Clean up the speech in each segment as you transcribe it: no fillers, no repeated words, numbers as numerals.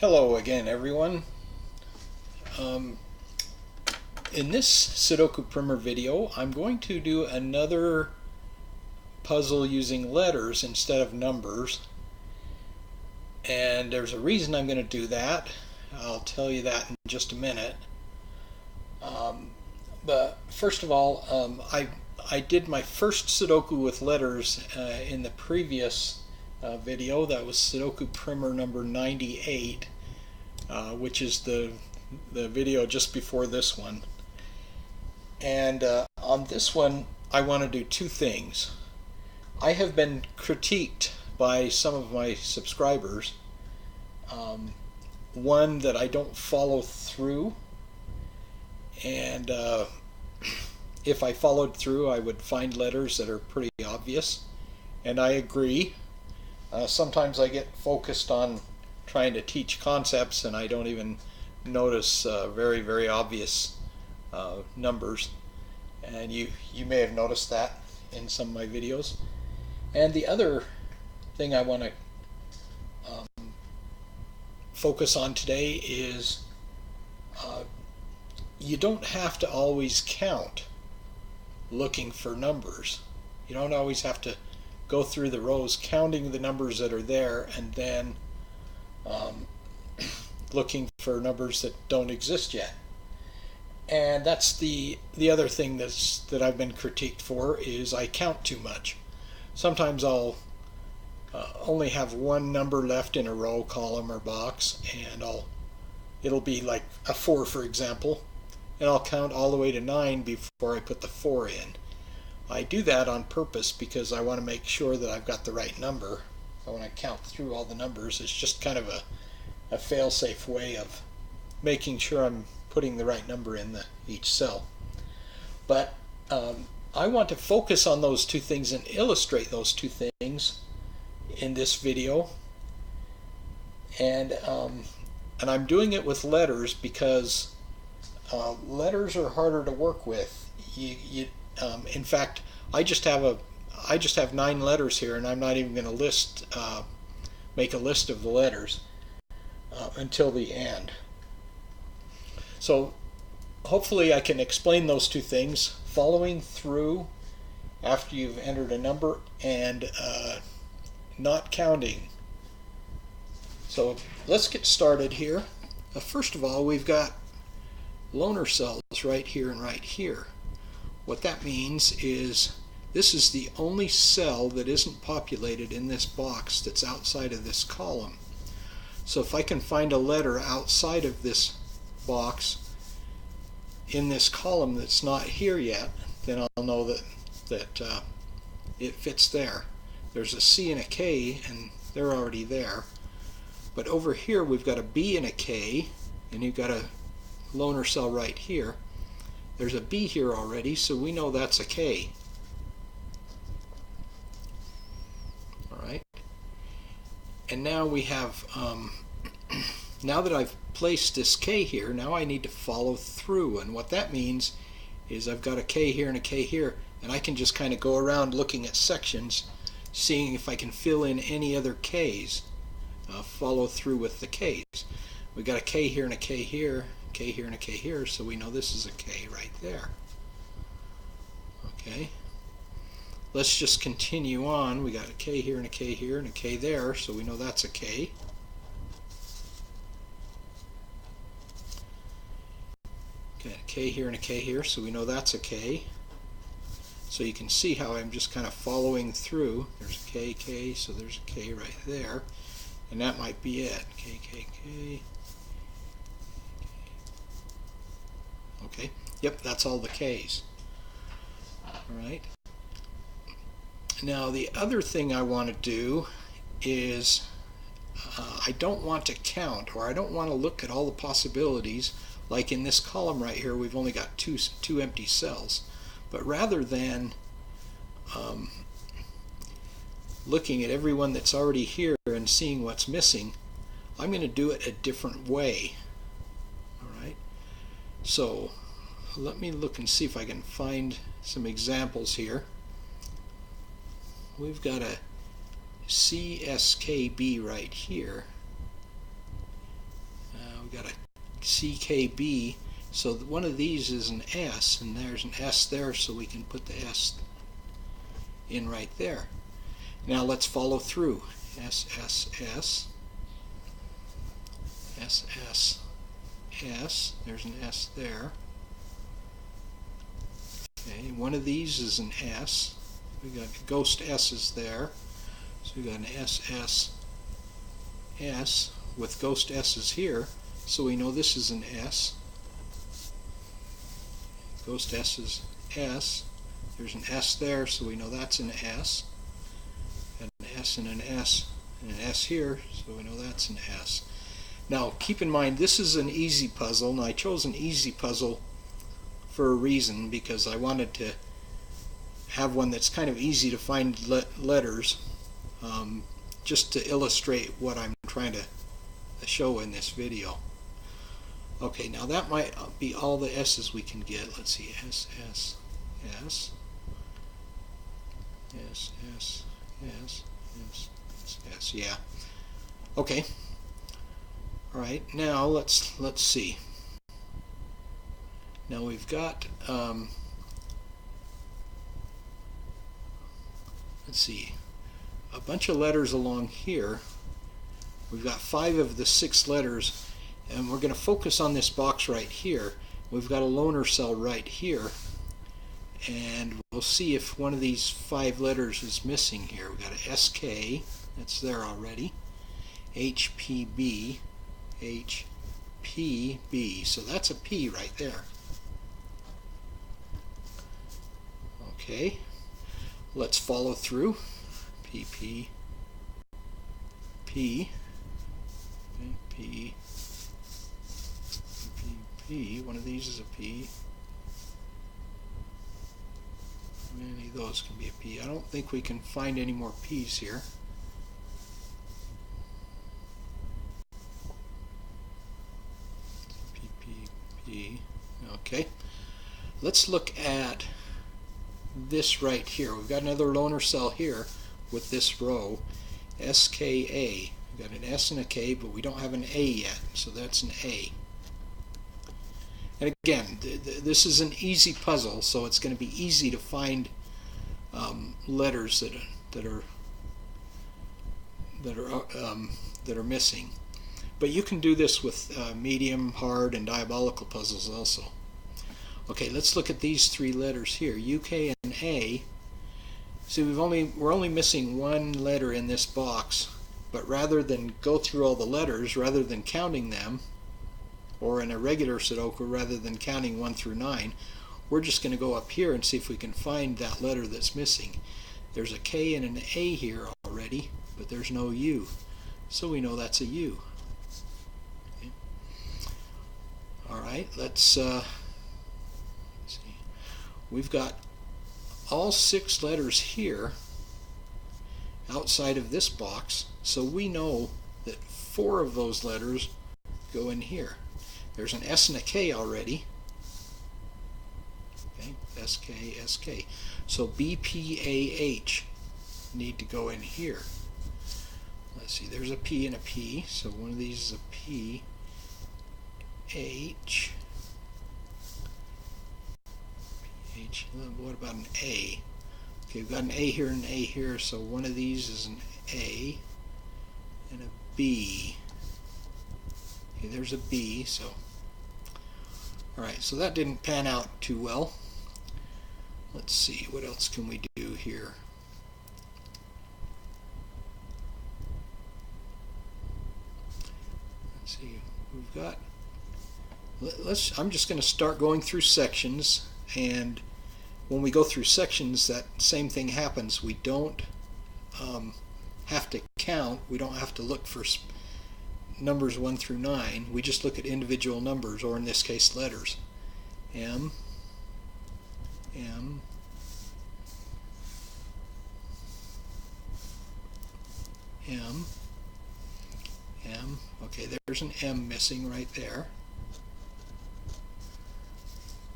Hello again, everyone. Um, in this Sudoku Primer video, I'm going to do another puzzle using letters instead of numbers. And there's a reason I'm going to do that. I'll tell you that in just a minute. But first of all, I did my first Sudoku with letters in the previous video. That was Sudoku Primer number 98. Which is the video just before this one. And on this one, I want to do two things. I have been critiqued by some of my subscribers. One, that I don't follow through, and if I followed through, I would find letters that are pretty obvious, and I agree. Sometimes I get focused on trying to teach concepts and I don't even notice very, very obvious numbers, and you may have noticed that in some of my videos. And the other thing I want to focus on today is you don't have to always count looking for numbers. You don't always have to go through the rows counting the numbers that are there and then looking for numbers that don't exist yet. And that's the other thing that I've been critiqued for, is I count too much. Sometimes I'll only have one number left in a row, column, or box, and it'll be like a 4, for example, and I'll count all the way to 9 before I put the 4 in. I do that on purpose because I want to make sure that I've got the right number. So when I count through all the numbers, it's just kind of a fail-safe way of making sure I'm putting the right number in each cell. But I want to focus on those two things and illustrate those two things in this video. And I'm doing it with letters because letters are harder to work with. In fact, I just have 9 letters here, and I'm not even going to make a list of the letters until the end. So hopefully I can explain those two things: following through after you've entered a number and not counting. So let's get started here. First of all, we've got loner cells right here and right here. What that means is this is the only cell that isn't populated in this box that's outside of this column. So if I can find a letter outside of this box in this column that's not here yet, then I'll know that it fits there. There's a C and a K, and they're already there. But over here we've got a B and a K, and you've got a loner cell right here. There's a B here already, so we know that's a K. Alright. And now we have, now that I've placed this K here, now I need to follow through. And what that means is I've got a K here and a K here, and I can just kind of go around looking at sections, seeing if I can fill in any other Ks. Follow through with the Ks. We've got a K here and a K here, K here and a K here, so we know this is a K right there. Okay. Let's just continue on. We got a K here and a K here and a K there, so we know that's a K. Got a K here and a K here, so we know that's a K. So you can see how I'm just kind of following through. There's a K, K, so there's a K right there. And that might be it. K, K, K. Okay. Yep, that's all the K's. Alright. Now the other thing I want to do is I don't want to count, or I don't want to look at all the possibilities. Like in this column right here, we've only got two empty cells. But rather than looking at every one that's already here and seeing what's missing, I'm going to do it a different way. Alright. So let me look and see if I can find some examples here. We've got a, CSKB right here. CKB. So one of these is an S, and there's an S there, so we can put the S in right there. Now let's follow through. S, S, S, S, S, S. There's an S there. Okay, one of these is an S. We got ghost S's there. So we got an S, S, S with ghost S's here. So we know this is an S. Ghost S is S. There's an S there, so we know that's an S. And an S and an S and an S here, so we know that's an S. Now keep in mind, this is an easy puzzle, and I chose an easy puzzle for a reason, because I wanted to have one that's kind of easy to find letters, just to illustrate what I'm trying to show in this video. Okay, now that might be all the S's we can get. Let's see, S, S, S, S, S, S, S, S, S, yeah. Okay. All right, now let's see. Now we've got, let's see, a bunch of letters along here. We've got 5 of the 6 letters, and we're going to focus on this box right here. We've got a loner cell right here, and we'll see if one of these 5 letters is missing here. We've got a SK, that's there already, HPB, HPB, so that's a P right there. Okay, let's follow through. P, P, P, P, P, P. One of these is a P. Any of those can be a P. I don't think we can find any more P's here. P, P, P. Okay. Let's look at this right here. We've got another loner cell here with this row, SKA. We've got an S and a K, but we don't have an A yet, so that's an A. And again, this is an easy puzzle, so it's going to be easy to find letters that are missing. But you can do this with medium, hard, and diabolical puzzles also. Okay, let's look at these 3 letters here, UK and A. See, we're only missing 1 letter in this box, but rather than go through all the letters, rather than counting them, or in a regular Sudoku, rather than counting 1 through 9, we're just going to go up here and see if we can find that letter that's missing. There's a K and an A here already, but there's no U, so we know that's a U. Okay. All right, let's see. We've got all 6 letters here outside of this box, so we know that 4 of those letters go in here. There's an S and a K already. Okay, SK, SK. So B, P, A, H need to go in here. Let's see, there's a P and a P, so one of these is a P, H, H. What about an A? Okay, we've got an A here and an A here, so one of these is an A and a B. Okay, there's a B, so alright, so that didn't pan out too well. Let's see, what else can we do here? Let's see, we've got, I'm just going to start going through sections, and when we go through sections, that same thing happens. We don't have to count, we don't have to look for numbers 1 through 9, we just look at individual numbers, or in this case letters. M, M, M, M. Okay, there's an M missing right there.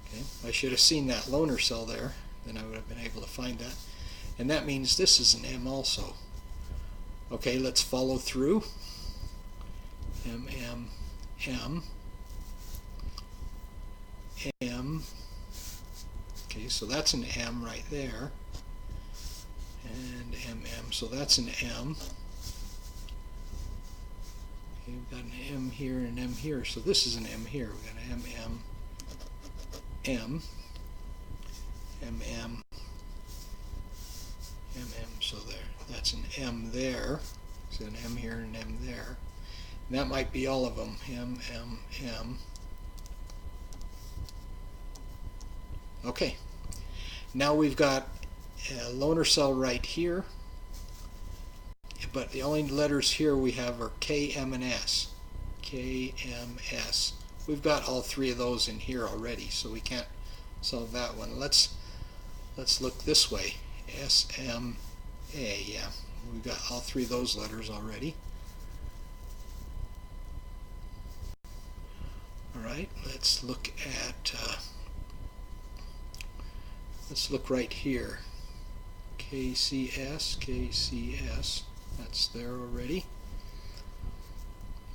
Okay, I should have seen that loner cell there, then I would have been able to find that. And that means this is an M also. Okay, let's follow through. M, M, M. Okay, so that's an M right there. And MM, so that's an M. Okay, we've got an M here and an M here, so this is an M here. We've got an MM, M, MM, MM, so there. That's an M there. So an M here and an M there. And that might be all of them. M, M, M. Okay. Now we've got a loner cell right here. But the only letters here we have are K, M, and S. K, M, S. We've got all three of those in here already, so we can't solve that one. Let's look this way. S, M, A. Yeah, we've got all three of those letters already. All right, let's look at. Let's look right here. KCS, KCS. That's there already.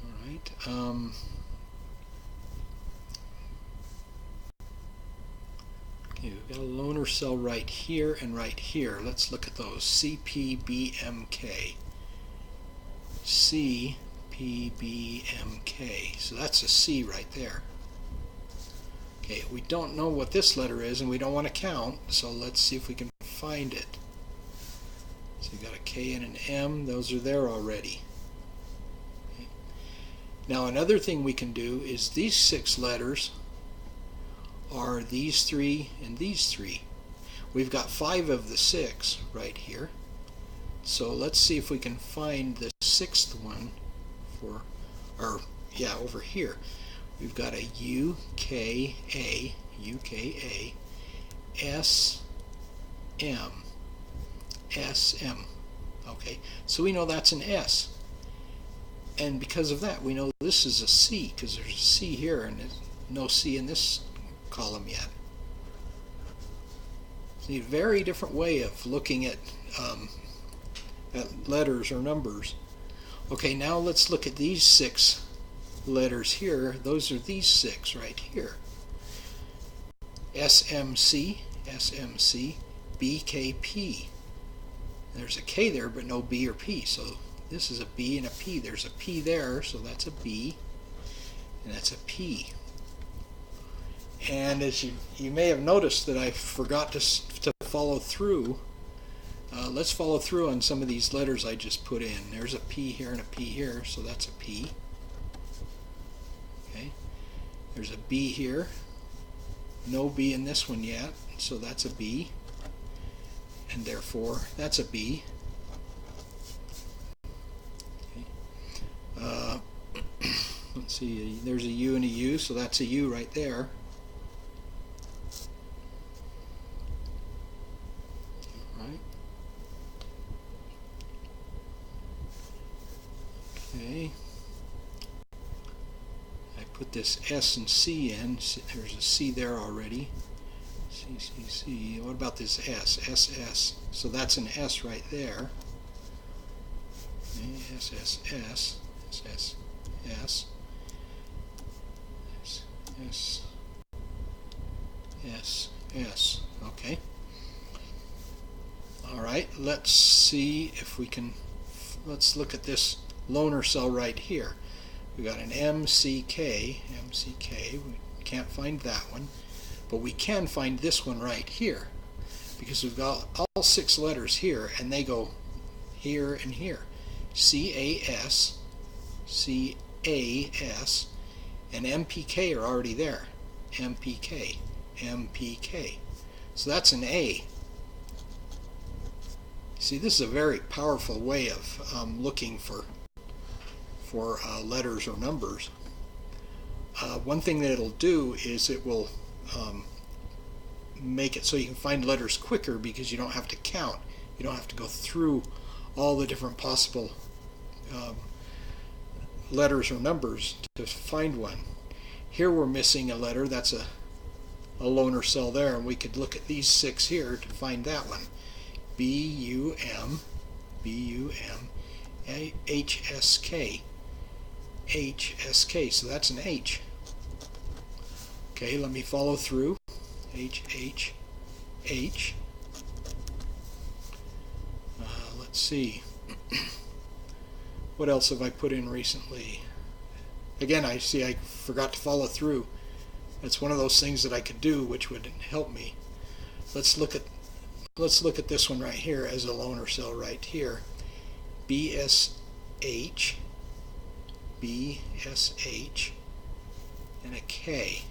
All right. Okay, we've got a loner cell right here and right here. Let's look at those. CPBMK. CPBMK. So that's a C right there. Okay, we don't know what this letter is and we don't want to count, so let's see if we can find it. So you've got a K and an M, those are there already. Okay. Now another thing we can do is these 6 letters are these 3 and these 3. We've got 5 of the 6 right here. So let's see if we can find the 6th one over here. We've got a UKA, UKA, SM, SM. Okay, so we know that's an S. And because of that, we know this is a C, because there's a C here and there's no C in this column yet. It's a very different way of looking at letters or numbers. Okay, now let's look at these 6 letters here. Those are these 6 right here. SMC, SMC, BKP. There's a K there, but no B or P. So this is a B and a P. There's a P there, so that's a B, and that's a P. And as you may have noticed that I forgot to follow through. Let's follow through on some of these letters I just put in. There's a P here and a P here, so that's a P. Okay. There's a B here. No B in this one yet, so that's a B. And therefore, that's a B. Okay. Let's see, there's a U and a U, so that's a U right there. All right. Okay. I put this S and C in. There's a C there already. C, C, C. What about this S? S, S. So that's an S right there. Okay. S, S, S. S, S, S. S, S. S, S. Okay. All right. Let's see if we can. Let's look at this loner cell right here. We got an MCK. MCK. We can't find that one. But we can find this one right here, because we've got all 6 letters here, and they go here and here. CAS, CAS, and MPK are already there. MPK, MPK. So that's an A. See, this is a very powerful way of looking for letters or numbers. One thing that it'll do is it will make it so you can find letters quicker, because you don't have to count. You don't have to go through all the different possible letters or numbers to find one. Here we're missing a letter. That's a loner cell there, and we could look at these 6 here to find that one. B-U-M, B-U-M, H-S-K, H-S-K. So that's an H. Okay, let me follow through. H, H, H. Let's see. What else have I put in recently? Again, I see I forgot to follow through. It's one of those things that I could do which would help me. Let's look at this one right here as a loaner cell right here. BSH, BSH, and a K.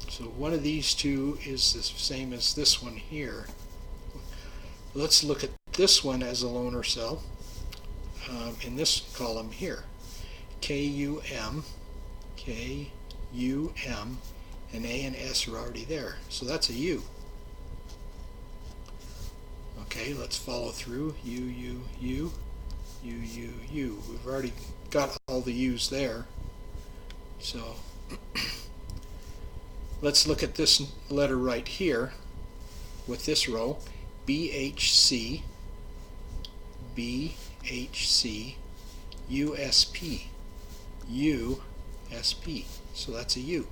So one of these two is the same as this one here. Let's look at this one as a loaner cell in this column here. KUM, KUM, and A and S are already there. So that's a U. Okay, let's follow through. U, U, U, U, U, U. We've already got all the U's there. So let's look at this letter right here with this row. BHC, BHC, USP, USP. So that's a U.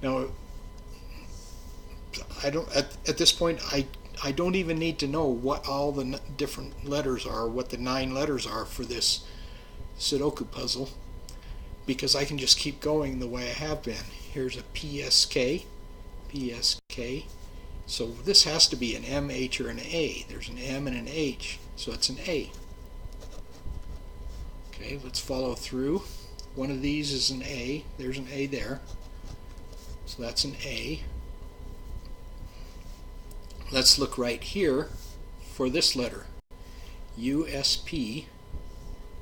Now, I don't at this point I don't even need to know what all the different letters are, what the 9 letters are for this Sudoku puzzle, because I can just keep going the way I have been. Here's a PSK, PSK. So this has to be an M, H, or an A. There's an M and an H, so it's an A. Okay, let's follow through. One of these is an A. There's an A there. So that's an A. Let's look right here for this letter. USP,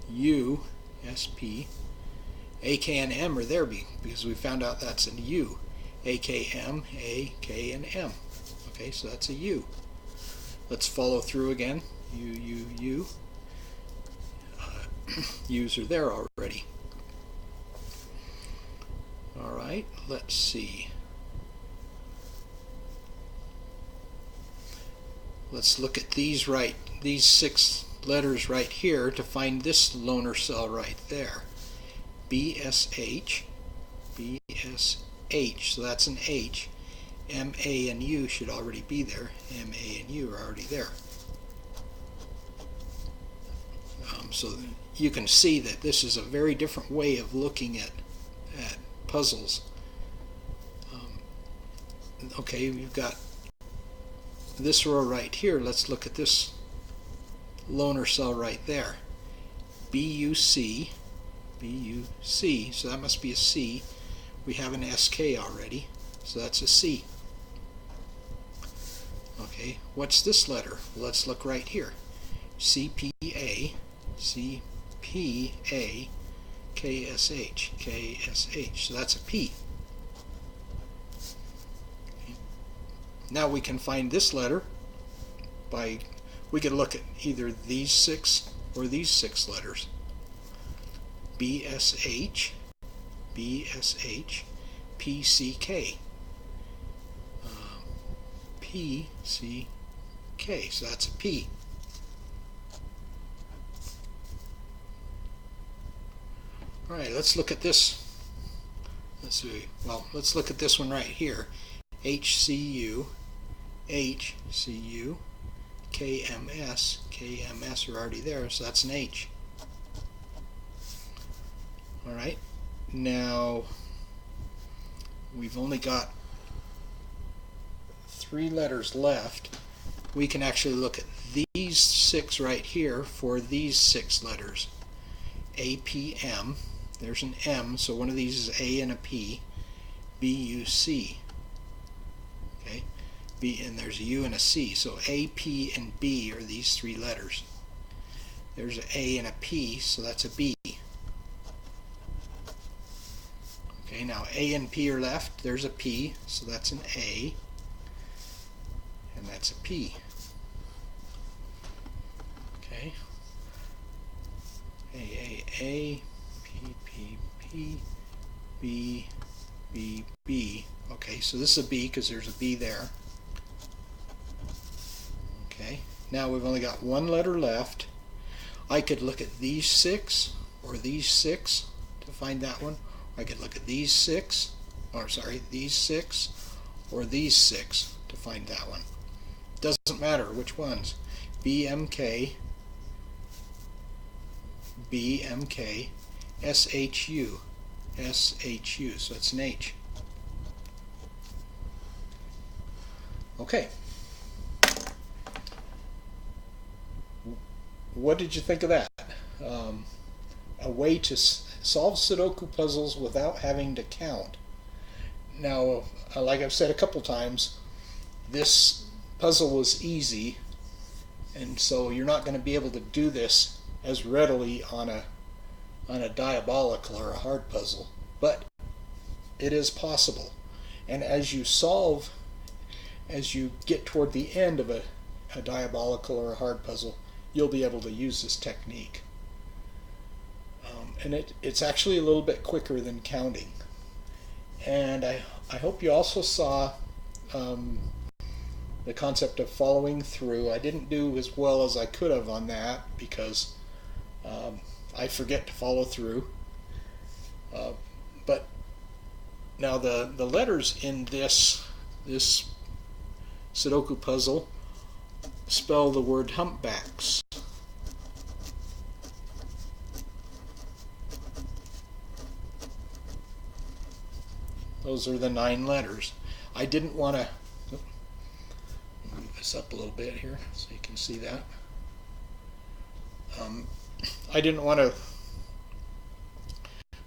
USP. A, K, and M are there because we found out that's a U. A, K, M, A, K, and M. Okay, so that's a U. Let's follow through again. U, U, U. U's are there already. Alright, let's see. Let's look at these 6 letters right here to find this loaner cell right there. BSH, BSH, so that's an H. M, A, and U should already be there. M, A, and U are already there. So you can see that this is a very different way of looking at puzzles. Okay, we've got this row right here. Let's look at this loaner cell right there. BUC, BUC, so that must be a C. We have an SK already, so that's a C. Okay, what's this letter? Let's look right here. CPA, CPA, KSH, KSH, so that's a P. Now we can find this letter by, we can look at either these 6 or these 6 letters. BSH, BSH, PCK, PCK, so that's a P. Alright, let's look at this. Let's see. Well, let's look at this one right here. HCU, HCU, KMS, KMS are already there, so that's an H. Alright, now we've only got 3 letters left. We can actually look at these 6 right here for these 6 letters. APM, there's an M, so one of these is A and a P. BUC, okay, B, and there's a U and a C, so A, P, and B are these 3 letters. There's an A and a P, so that's a B. Okay, now A and P are left. There's a P, so that's an A, and that's a P. Okay, A, P, P, P, B, B, B. Okay, so this is a B because there's a B there. Okay, now we've only got 1 letter left. I could look at these 6 or these 6 to find that one, I could look at these 6, or sorry, these 6, or these 6 to find that one. Doesn't matter which ones. BMK, BMK, SHU, SHU, so it's an H. Okay. What did you think of that? A way to solve Sudoku puzzles without having to count. Now, like I've said a couple times, this puzzle was easy, and so you're not going to be able to do this as readily on a diabolical or a hard puzzle, but it is possible. And as you solve, as you get toward the end of a diabolical or a hard puzzle, you'll be able to use this technique. And it's actually a little bit quicker than counting. And I hope you also saw the concept of following through. I didn't do as well as I could have on that because I forget to follow through. But now the letters in this Sudoku puzzle spell the word humpbacks. Those are the 9 letters. I didn't want to move this up a little bit here so you can see that. I didn't want to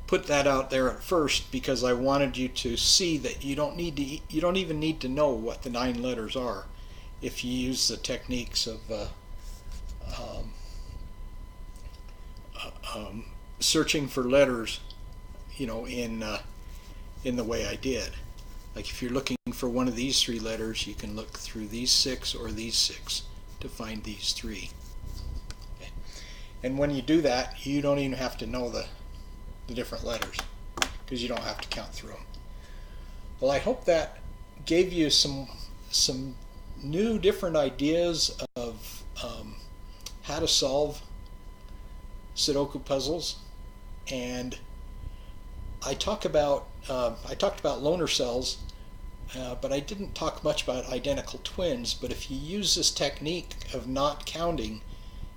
put that out there at first because I wanted you to see that you don't even need to know what the 9 letters are if you use the techniques of searching for letters, you know, in the way I did. Like if you're looking for one of these 3 letters, you can look through these 6 or these 6 to find these 3. Okay. And when you do that, you don't even have to know the different letters because you don't have to count through them. Well, I hope that gave you some new, different ideas of how to solve Sudoku puzzles. And I talked about loner cells, but I didn't talk much about identical twins. But if you use this technique of not counting,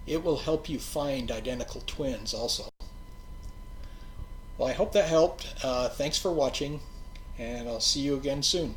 it will help you find identical twins also. Well, I hope that helped. Thanks for watching, and I'll see you again soon.